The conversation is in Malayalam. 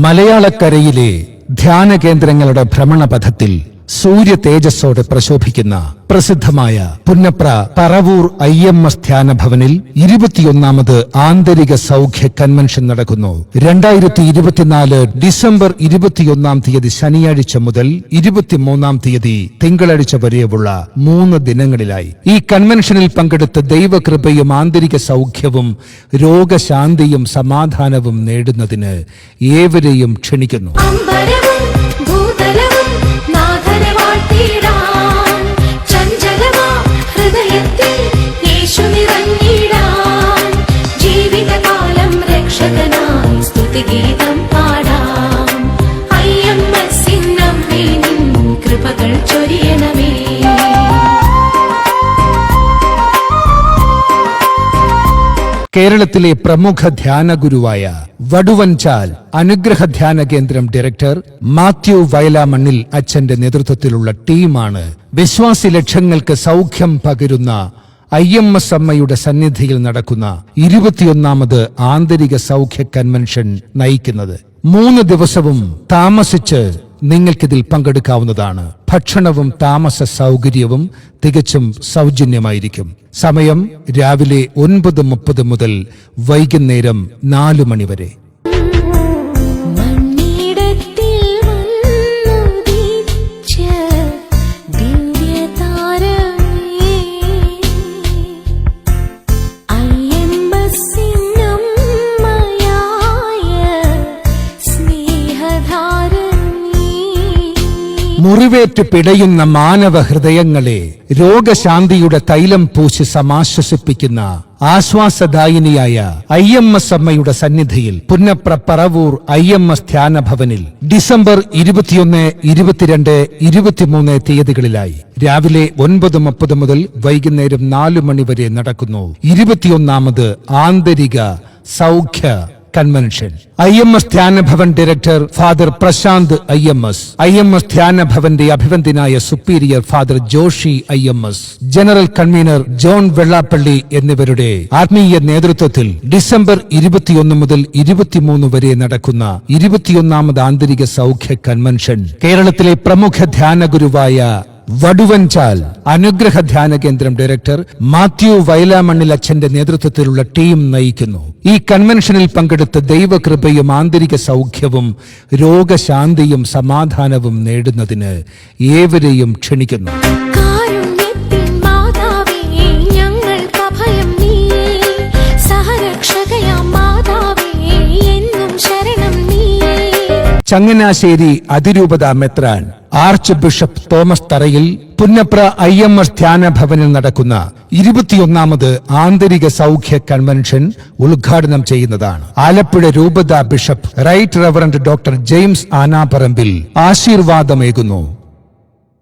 മലയാളക്കരയിലെ ധ്യാനകേന്ദ്രങ്ങളുടെ ഭ്രമണപഥത്തിൽ സൂര്യ തേജസ്സോടെ പ്രശോഭിക്കുന്ന പ്രസിദ്ധമായ പുന്നപ്ര പറവൂർ IMS ധ്യാനഭവനിൽ 21ാമത് ആന്തരിക സൗഖ്യ കൺവെൻഷൻ നടക്കുന്നു. 2024 ഡിസംബർ 21 തീയതി ശനിയാഴ്ച മുതൽ 23 തീയതി തിങ്കളാഴ്ച വരെയുള്ള 3 ദിനങ്ങളിലായി ഈ കൺവെൻഷനിൽ പങ്കെടുത്ത് ദൈവകൃപയും ആന്തരിക സൗഖ്യവും രോഗശാന്തിയും സമാധാനവും നേടുന്നതിന് ഏവരെയും ക്ഷണിക്കുന്നു. ഗീതം പാടാം കൃപകൾ ചൊരിയണമേ. കേരളത്തിലെ പ്രമുഖ ധ്യാനഗുരുവായ വടുവഞ്ചാൽ അനുഗ്രഹ ധ്യാന കേന്ദ്രം ഡയറക്ടർ മാത്യു വയലാമണ്ണിൽ അച്ഛന്റെ നേതൃത്വത്തിലുള്ള ടീമാണ് വിശ്വാസി ലക്ഷങ്ങൾക്ക് സൗഖ്യം പകരുന്ന IMS അമ്മയുടെ സന്നിധിയിൽ നടക്കുന്ന 21ാമത് ആന്തരിക സൗഖ്യ കൺവെൻഷൻ നയിക്കുന്നത്. 3 ദിവസവും താമസിച്ച് നിങ്ങൾക്കിതിൽ പങ്കെടുക്കാവുന്നതാണ്. ഭക്ഷണവും താമസ സൗകര്യവും തികച്ചും സൗജന്യമായിരിക്കും. സമയം രാവിലെ 9:30 മുതൽ വൈകുന്നേരം 4 മണി വരെ. മുറിവേറ്റ് പിടയുന്ന മാനവ ഹൃദയങ്ങളെ രോഗശാന്തിയുടെ തൈലം പൂശി സമാശ്വസിപ്പിക്കുന്ന ആശ്വാസദായിനിയായ IMS അമ്മയുടെ സന്നിധിയിൽ പുന്നപ്ര പറവൂർ IMS ധ്യാനഭവനിൽ ഡിസംബർ 21, 22, 23 തീയതികളിലായി രാവിലെ 9:30 മുതൽ വൈകുന്നേരം 4 മണി വരെ നടക്കുന്നു 21ാമത് ആന്തരിക സൗഖ്യ കൺവെൻഷൻ. IMS ധ്യാനഭവൻ ഡയറക്ടർ ഫാദർ പ്രശാന്ത് IMS ധ്യാനഭവന്റെ അഭിവന്ദനായ superior father Joshi IMS, general convener John Vellappally എന്നിവരുടെ ആത്മീയ നേതൃത്വത്തിൽ ഡിസംബർ 21 മുതൽ 23 വരെ നടക്കുന്ന 21ാമത് ആന്തരിക സൗഖ്യ കൺവെൻഷൻ കേരളത്തിലെ പ്രമുഖ ധ്യാനഗുരുവായ വടുവഞ്ചാൽ അനുഗ്രഹ ധ്യാന കേന്ദ്രം ഡയറക്ടർ മാത്യു വയലാമണ്ണിൽ അച്ഛന്റെ നേതൃത്വത്തിലുള്ള ടീം നയിക്കുന്നു. ഈ കൺവെൻഷനിൽ പങ്കെടുത്ത് ദൈവകൃപയും ആന്തരിക സൗഖ്യവും രോഗശാന്തിയും സമാധാനവും നേടുന്നതിന് ഏവരെയും ക്ഷണിക്കുന്നു. ചങ്ങനാശ്ശേരി അതിരൂപത മെത്രാൻ ആർച്ച് ബിഷപ്പ് തോമസ് തറയിൽ പുന്നപ്ര IMS ധ്യാനഭവനിൽ നടക്കുന്ന 21ാമത് ആന്തരിക സൗഖ്യ കൺവെൻഷൻ ഉദ്ഘാടനം ചെയ്യുന്നതാണ്. ആലപ്പുഴ രൂപത bishop right reverend doctor James Anaparambil ആശീർവാദമേകുന്നു.